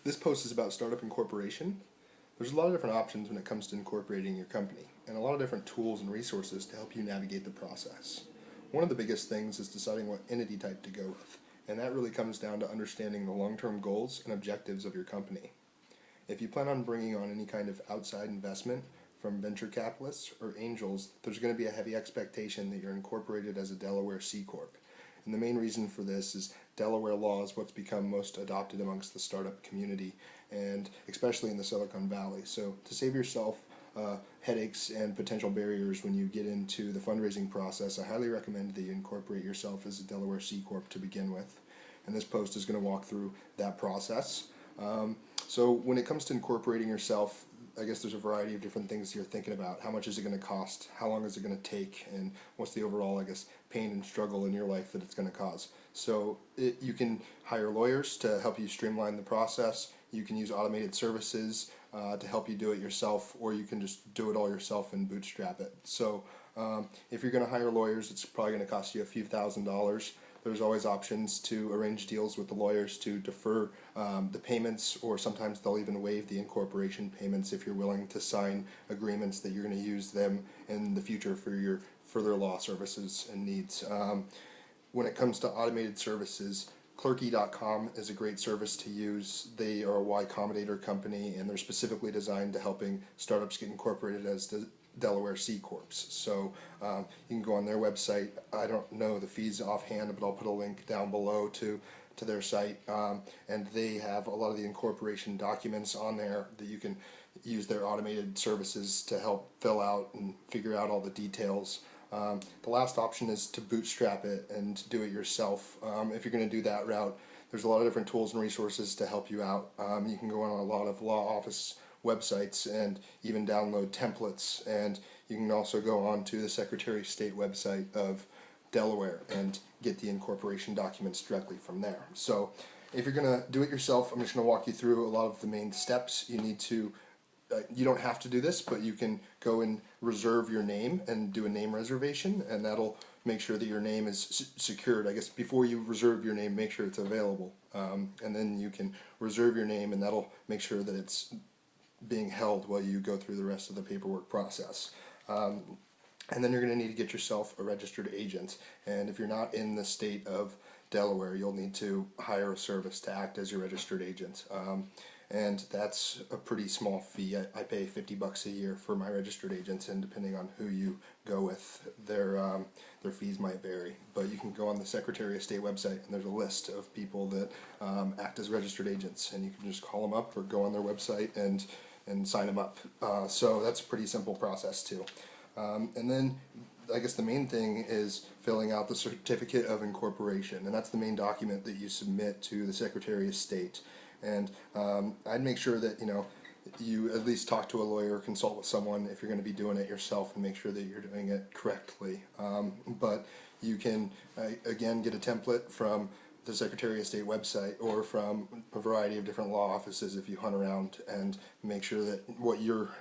This post is about startup incorporation. There's a lot of different options when it comes to incorporating your company, and a lot of different tools and resources to help you navigate the process. One of the biggest things is deciding what entity type to go with, and that really comes down to understanding the long-term goals and objectives of your company. If you plan on bringing on any kind of outside investment from venture capitalists or angels, there's going to be a heavy expectation that you're incorporated as a Delaware C-Corp. And the main reason for this is Delaware law is what's become most adopted amongst the startup community, and especially in the Silicon Valley. So to save yourself headaches and potential barriers when you get into the fundraising process, I highly recommend that you incorporate yourself as a Delaware C-Corp to begin with. And this post is going to walk through that process. So when it comes to incorporating yourself, I guess there's a variety of different things you're thinking about. How much is it going to cost? How long is it going to take? And what's the overall, I guess, pain and struggle in your life that it's going to cause? So you can hire lawyers to help you streamline the process. You can use automated services to help you do it yourself, or you can just do it all yourself and bootstrap it. So if you're going to hire lawyers, it's probably going to cost you a few $1,000s. There's always options to arrange deals with the lawyers to defer the payments, or sometimes they'll even waive the incorporation payments if you're willing to sign agreements that you're going to use them in the future for your further law services and needs. When it comes to automated services, Clerky.com is a great service to use. They are a Y Combinator company, and they're specifically designed to helping startups get incorporated as Delaware C-Corps. So you can go on their website. I don't know the fees offhand, but I'll put a link down below to their site. And they have a lot of the incorporation documents on there that you can use their automated services to help fill out and figure out all the details. The last option is to bootstrap it and do it yourself. If you're going to do that route, there's a lot of different tools and resources to help you out. You can go on a lot of law office websites and even download templates, and you can also go on to the Secretary of State website of Delaware and get the incorporation documents directly from there. So if you're going to do it yourself, I'm just going to walk you through a lot of the main steps. You don't have to do this, but you can go and reserve your name and do a name reservation, and that'll make sure that your name is secured. I guess before you reserve your name, make sure it's available, and then you can reserve your name, and that'll make sure that it's being held while you go through the rest of the paperwork process. And then you're going to need to get yourself a registered agent, and if you're not in the state of Delaware, you'll need to hire a service to act as your registered agent. And that's a pretty small fee. I pay $50 a year for my registered agents, and depending on who you go with, their fees might vary. But you can go on the Secretary of State website, and there's a list of people that act as registered agents, and you can just call them up or go on their website and sign them up. So that's a pretty simple process too. And then I guess the main thing is filling out the Certificate of Incorporation, and that's the main document that you submit to the Secretary of State. And I'd make sure that you at least talk to a lawyer, consult with someone if you're going to be doing it yourself, and make sure that you're doing it correctly. But you can again get a template from the Secretary of State website or from a variety of different law offices if you hunt around, and make sure that what you're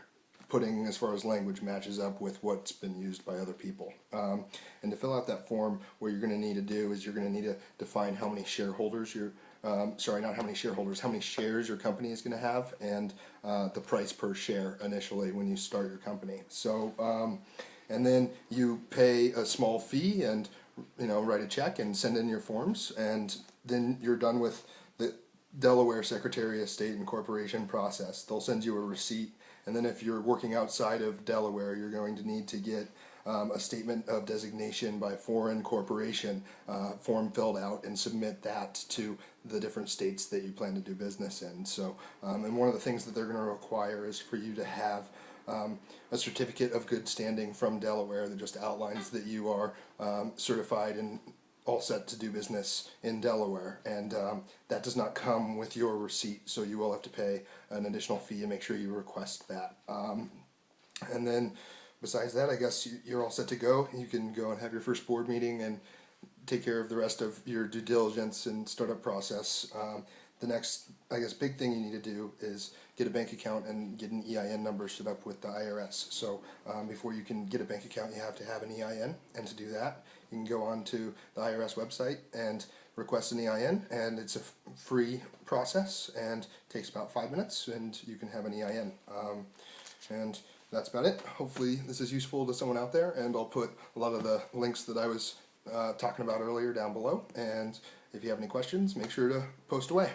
putting as far as language matches up with what's been used by other people. And to fill out that form, what you're going to need to do is you're going to need to define how many shareholders how many shares your company is going to have, and the price per share initially when you start your company. So, and then you pay a small fee and write a check and send in your forms, and then you're done with the Delaware Secretary of State Incorporation process. They'll send you a receipt, and then if you're working outside of Delaware, you're going to need to get a statement of designation by foreign corporation form filled out and submit that to the different states that you plan to do business in. So, and one of the things that they're going to require is for you to have a certificate of good standing from Delaware that just outlines that you are certified and all set to do business in Delaware, and that does not come with your receipt, so you will have to pay an additional fee and make sure you request that. And then besides that, I guess you're all set to go. You can go and have your first board meeting and take care of the rest of your due diligence and startup process. The next, I guess, big thing you need to do is get a bank account and get an EIN number set up with the IRS. So before you can get a bank account, you have to have an EIN, and to do that, you can go on to the IRS website and request an EIN, and it's a free process and takes about 5 minutes, and you can have an EIN. And that's about it. Hopefully this is useful to someone out there, and I'll put a lot of the links that I was talking about earlier down below, and if you have any questions, make sure to post away.